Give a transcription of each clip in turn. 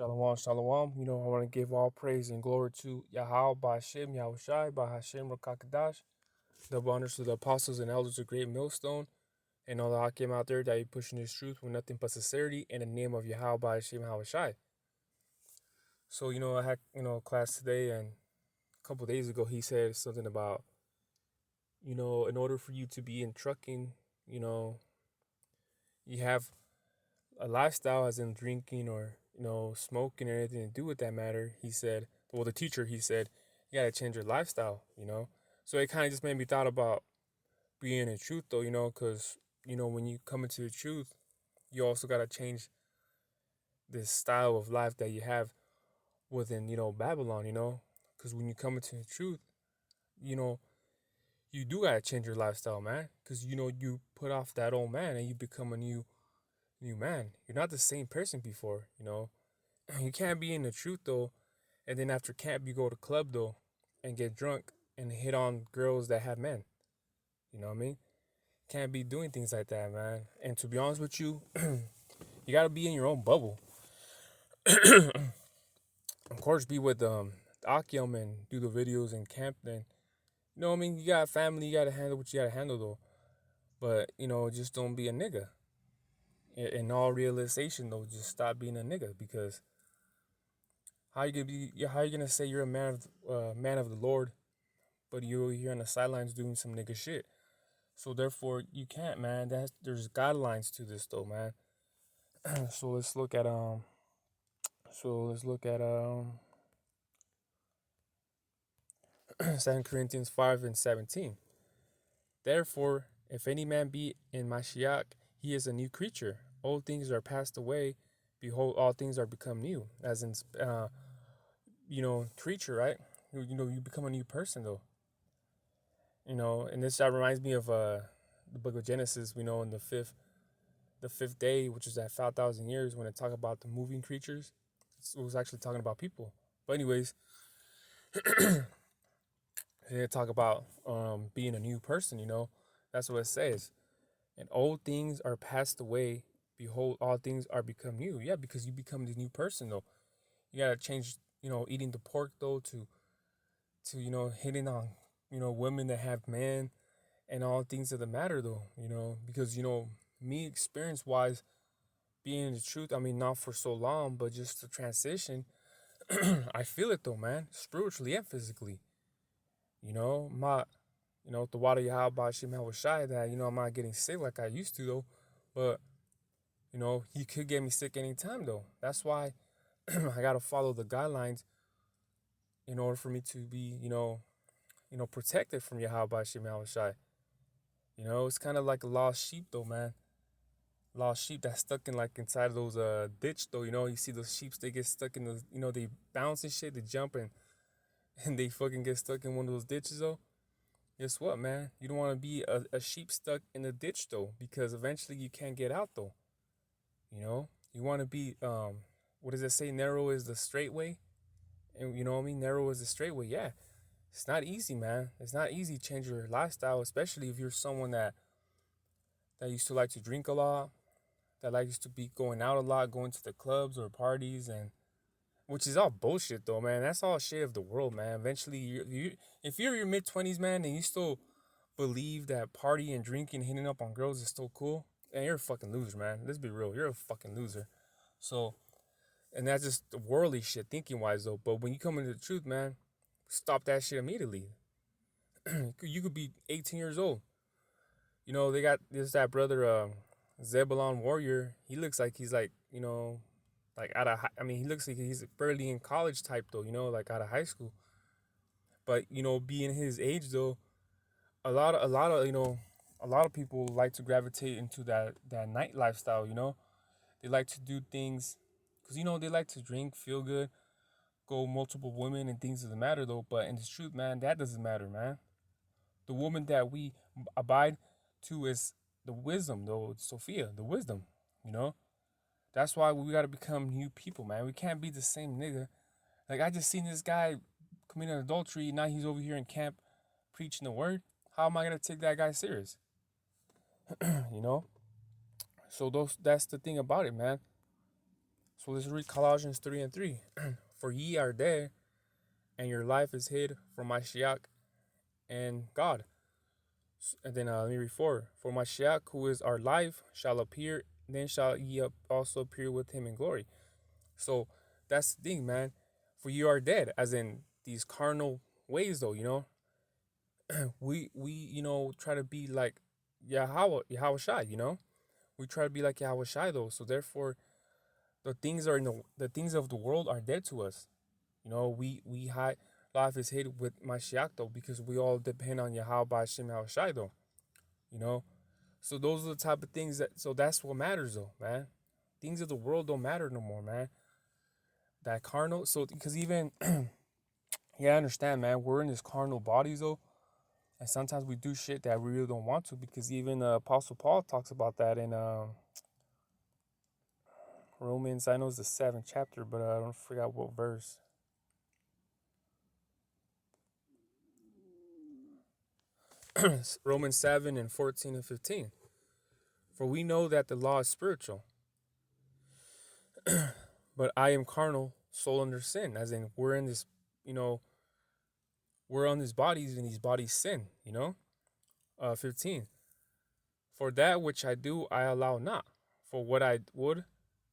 Shalom, shalom. I want to give all praise and glory to Yahweh, Ba'ashem, Yahushai, Ba'ashem, Rakakadash. Double honors to the apostles and elders of Great Millstone, and all the Hakim out there that be pushing this truth with nothing but sincerity in the name of Yahweh, Ba'ashem, Yahushai. So, I had, class today, and a couple days ago, he said something about, in order for you to be in trucking, you have a lifestyle as in drinking or smoking or anything to do with that matter. He said, well, the teacher, he said, you gotta change your lifestyle. So it kind of just made me thought about being in truth though, because when you come into the truth, you also gotta change this style of life that you have within Babylon, because when you come into the truth, you know you do gotta change your lifestyle, man, because you put off that old man and you become a new man. You're not the same person before. You can't be in the truth though, and then after camp you go to club though, and get drunk and hit on girls that have men. You know what I mean? Can't be doing things like that, man. And to be honest with you, you gotta be in your own bubble. Of course, be with Akyam and do the videos in camp. Then you know what I mean. You got family. You gotta handle what you gotta handle though. But just don't be a nigga. In all realization though, just stop being a nigga because how you gonna say you're a man of the Lord, but you're here on the sidelines doing some nigga shit. So therefore, you can't, man. There's guidelines to this though, man. so let's look at um. So let's look at 2 Corinthians 5:17. Therefore, if any man be in Mashiach, he is a new creature. Old things are passed away; behold, all things are become new. As in, creature, right? You become a new person though. And this reminds me of the book of Genesis. We know in the fifth day, which is at 5,000 years, when it talk about the moving creatures, it was actually talking about people. But anyways, they talk about being a new person. That's what it says. And old things are passed away. Behold, all things are become new. Yeah, because you become the new person though. You gotta change. Eating the pork though to hitting on women that have men and all things of the matter though. Because me experience wise being in the truth. I mean, not for so long, but just the transition. I feel it though, man, spiritually and physically. My, the water Yahweh Shim was shy that, I'm not getting sick like I used to though. But, he could get me sick anytime though. That's why I gotta follow the guidelines in order for me to be, protected from Yahweh Shim shy. It's kind of like a lost sheep though, man. Lost sheep that's stuck in like inside of those ditch though. You see those sheeps, they get stuck in the, they bounce and shit, they jump and they fucking get stuck in one of those ditches though. Guess what, man? You don't want to be a sheep stuck in the ditch though, because eventually you can't get out though. You want to be what does it say? Narrow is the straight way, and you know what I mean. Narrow is the straight way. Yeah, it's not easy, man. It's not easy to change your lifestyle, especially if you're someone that used to like to drink a lot, that likes to be going out a lot, going to the clubs or parties, and which is all bullshit though, man. That's all shit of the world, man. Eventually, if you're in your mid-20s, man, and you still believe that party and drinking, hitting up on girls is still cool, and you're a fucking loser, man. Let's be real, you're a fucking loser. So, and that's just the worldly shit, thinking wise though. But when you come into the truth, man, stop that shit immediately. You could be 18 years old. They got this that brother, Zebulon Warrior. He looks like he's like, like out of, I mean, he looks like he's barely in college type though, like out of high school. But being his age though, a lot of people like to gravitate into that night lifestyle. They like to do things because they like to drink, feel good, go multiple women and things of the matter though. But in the truth, man, that doesn't matter, man. The woman that we abide to is the wisdom though, Sophia, the wisdom. You know, that's why we gotta become new people, man. We can't be the same nigga. Like I just seen this guy committing adultery. Now he's over here in camp preaching the word. How am I gonna take that guy serious? you know. So that's the thing about it, man. So let's read Colossians 3 and 3. For ye are dead, and your life is hid from Mashiach and God. And then let me read 4. For Mashiach, who is our life, shall appear, then shall ye also appear with him in glory. So that's the thing, man. For you are dead, as in these carnal ways, though, we try to be like Yahweh Shai, we try to be like Yahweh Shai, though. So therefore, the things of the world are dead to us. We hide life is hid with Mashiach, though, because we all depend on Yahweh by Shem Yahweh Shai, though. You know, so those are the type of things so that's what matters, though, man. Things of the world don't matter no more, man. That carnal, so because even yeah, I understand, man. We're in this carnal bodies, though. And sometimes we do shit that we really don't want to, because even Apostle Paul talks about that in Romans. I know it's the 7th chapter, but I don't forget what verse. Romans 7 and 14 and 15. For we know that the law is spiritual, but I am carnal, soul under sin. As in, we're in this, we're on these bodies, and these bodies sin, 15. For that which I do, I allow not. For what I would,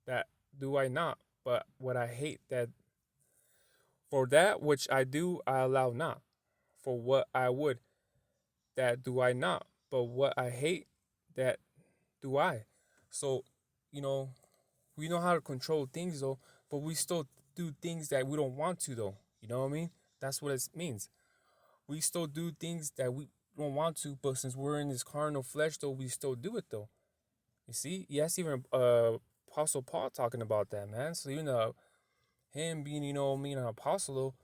that do I not. But what I hate, that for that which I do, I allow not. For what I would, that do I not. But what I hate, that do I. So, you know, we know how to control things, though, but we still do things that we don't want to, though. You know what I mean? That's what it means. We still do things that we don't want to, but since we're in this carnal flesh, though, we still do it, though. You see? Yes, even Apostle Paul talking about that, man. So even him being, being an apostle, though,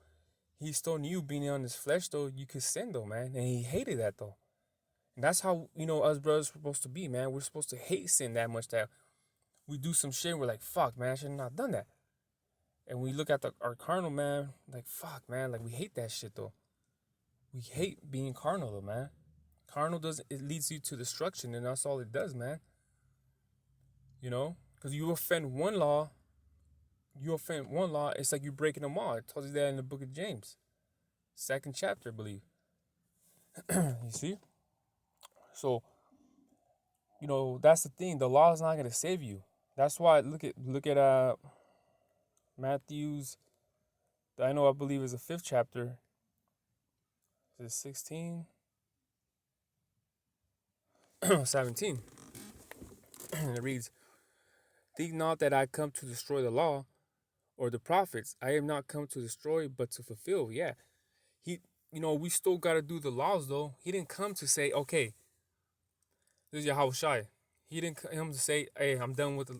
he still knew being on his flesh, though, you could sin, though, man. And he hated that, though. And that's how, us brothers are supposed to be, man. We're supposed to hate sin that much that we do some shit and we're like, fuck, man, I should have not done that. And we look at our carnal, man, like, fuck, man, like, we hate that shit, though. We hate being carnal, though, man. Carnal it leads you to destruction, and that's all it does, man. Because you offend one law, it's like you're breaking them all. It tells you that in the book of James, 2nd chapter, I believe. You see? So, that's the thing. The law is not going to save you. That's why look at Matthew's, I believe is the 5th chapter. Is it 16? 17. And it reads, think not that I come to destroy the law or the prophets. I am not come to destroy, but to fulfill. Yeah. We still got to do the laws, though. He didn't come to say, okay, this is Yahweh Shai. He didn't come to say, hey, I'm done with,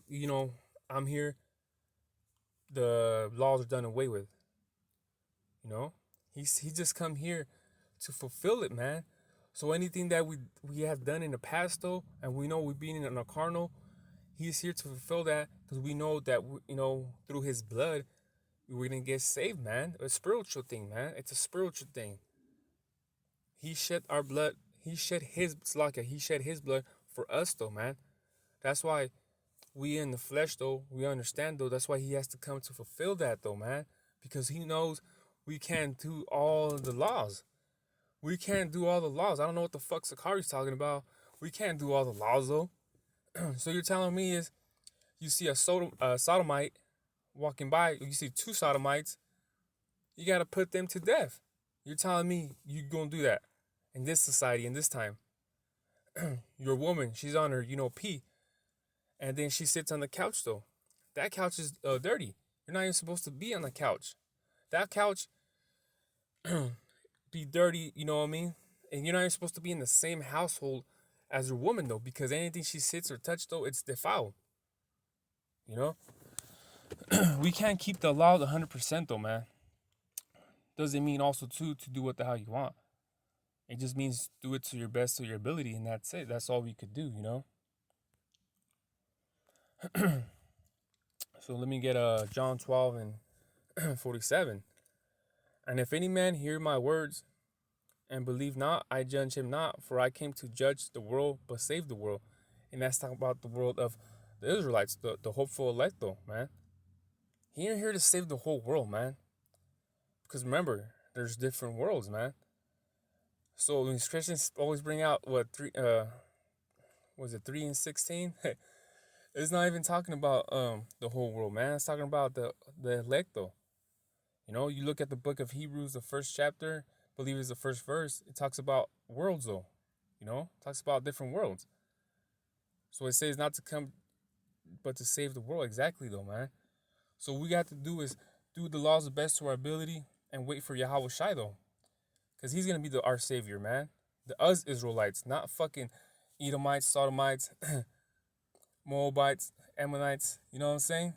I'm here. The laws are done away with. He just come here to fulfill it, man. So anything that we have done in the past, though, and we know we've been in a carnal, he's here to fulfill that, because we know that, through his blood, we're going to get saved, man. It's a spiritual thing, man. It's a spiritual thing. He shed our blood. He shed his blood for us, though, man. That's why we in the flesh, though, we understand, though. That's why he has to come to fulfill that, though, man. Because he knows we can't do all the laws. We can't do all the laws. I don't know what the fuck Sakari's talking about. We can't do all the laws, though. So you're telling me is you see a sodomite walking by, you see 2 sodomites, you got to put them to death. You're telling me you're going to do that in this society, in this time. Your woman, she's on her, pee. And then she sits on the couch, though. That couch is dirty. You're not even supposed to be on the couch. That couch be dirty, you know what I mean? And you're not even supposed to be in the same household as your woman, though, because anything she sits or touches, though, it's defiled. We can't keep the law 100%, though, man. Doesn't mean also, too, to do what the hell you want. It just means do it to your best of your ability, and that's it. That's all we could do, So let me get John 12 and 47. And if any man hear my words and believe not, I judge him not, for I came to judge the world, but save the world. And that's talking about the world of the Israelites, the hopeful elect, though, man. He ain't here to save the whole world, man. Because remember, there's different worlds, man. So when Christians always bring out what three was it 3 and 16? It's not even talking about the whole world, man. It's talking about the elect though. You know, you look at the book of Hebrews, the first chapter, I believe it's the first verse, it talks about worlds though. You know, it talks about different worlds. So it says not to come but to save the world. Exactly though, man. So what we got to do is do the laws the best to our ability and wait for Yahweh Shai though. Because he's gonna be our savior, man. The us Israelites, not fucking Edomites, Sodomites, Moabites, Ammonites, you know what I'm saying?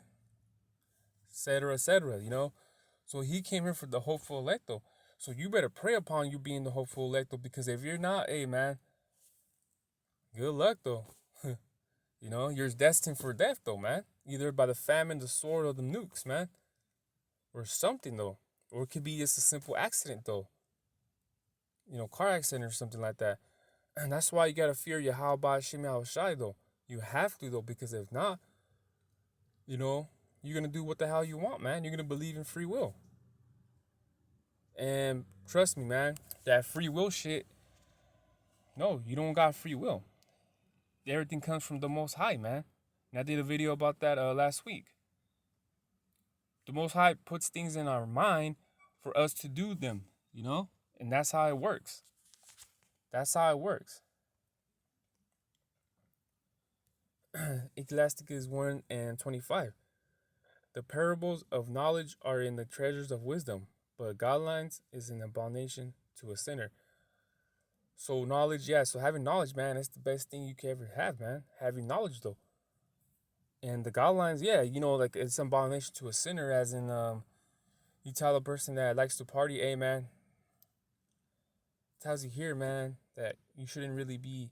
Etc. etc. You know? So he came here for the hopeful elect though. So you better pray upon you being the hopeful elect though, because if you're not, hey man, good luck though. You know, you're destined for death though, man. Either by the famine, the sword, or the nukes, man. Or something though. Or it could be just a simple accident though. You know, car accident or something like that. And that's why you gotta fear Yahweh Hashem Shai though. You have to though, because if not, you know, you're gonna do what the hell you want, man. You're gonna believe in free will. And trust me, man, that free will shit, no, you don't got free will. Everything comes from the Most High, man. And I did a video about that last week. The Most High puts things in our mind for us to do them, you know? And that's how it works. That's how it works. Ecclesiastes 1:25. The parables of knowledge are in the treasures of wisdom, but guidelines is an abomination to a sinner. So knowledge, yeah. So having knowledge, man, that's the best thing you can ever have, man. Having knowledge, though. And the guidelines, yeah, you know, like it's an abomination to a sinner, as in, you tell a person that likes to party, hey, man, tells you here, man, that you shouldn't really be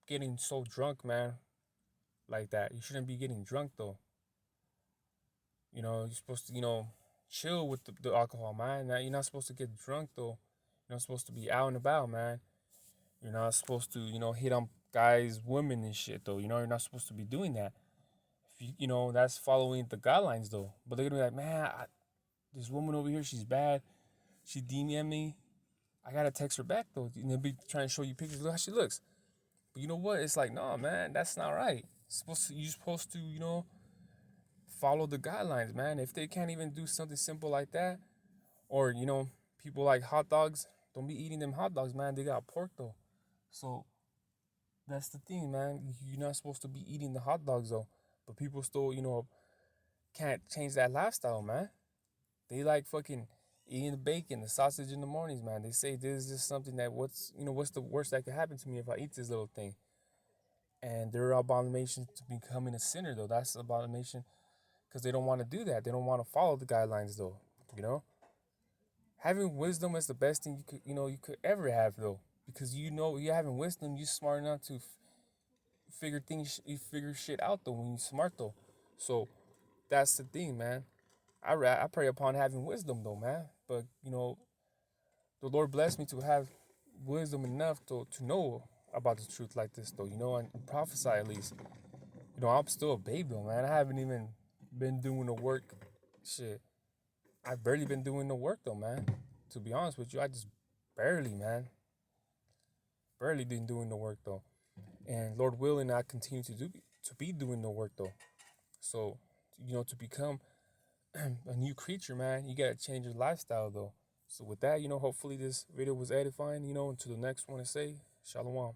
getting so drunk, man, like that. You shouldn't be getting drunk, though. You know, you're supposed to, you know, chill with the alcohol, man. Now, you're not supposed to get drunk, though. You're not supposed to be out and about, man. You're not supposed to, you know, hit on guys, women, and shit, though. You know, you're not supposed to be doing that. If you know, that's following the guidelines, though. But they're gonna be like, man, this woman over here, she's bad. She DM me. I gotta text her back, though. And they'll be trying to show you pictures. Look how she looks. But you know what? It's like, no, man, that's not right. You're supposed to, you know, follow the guidelines, man. If they can't even do something simple like that, or, you know, people like hot dogs, don't be eating them hot dogs, man. They got pork, though. So that's the thing, man. You're not supposed to be eating the hot dogs, though. But people still, you know, can't change that lifestyle, man. They like fucking eating the bacon, the sausage in the mornings, man. They say this is just something that what's the worst that could happen to me if I eat this little thing? And they're abomination to becoming a sinner, though. That's the abomination because they don't want to do that. They don't want to follow the guidelines, though. You know, having wisdom is the best thing you could ever have, though, because you know you having wisdom, you're smart enough to you figure shit out though when you're smart though. So that's the thing, man. I pray upon having wisdom though, man. But you know, the Lord blessed me to have wisdom enough to know about the truth like this though, you know, and prophesy at least. You know, I'm still a babe though, man. I haven't even been doing the work. Shit. I've barely been doing the work though, man. To be honest with you, I just barely, man. Barely been doing the work though. And Lord willing, I continue to be doing the work though. So, you know, to become a new creature, man, you gotta change your lifestyle though. So with that, you know, hopefully this video was edifying, you know, until the next one to say, Shalom.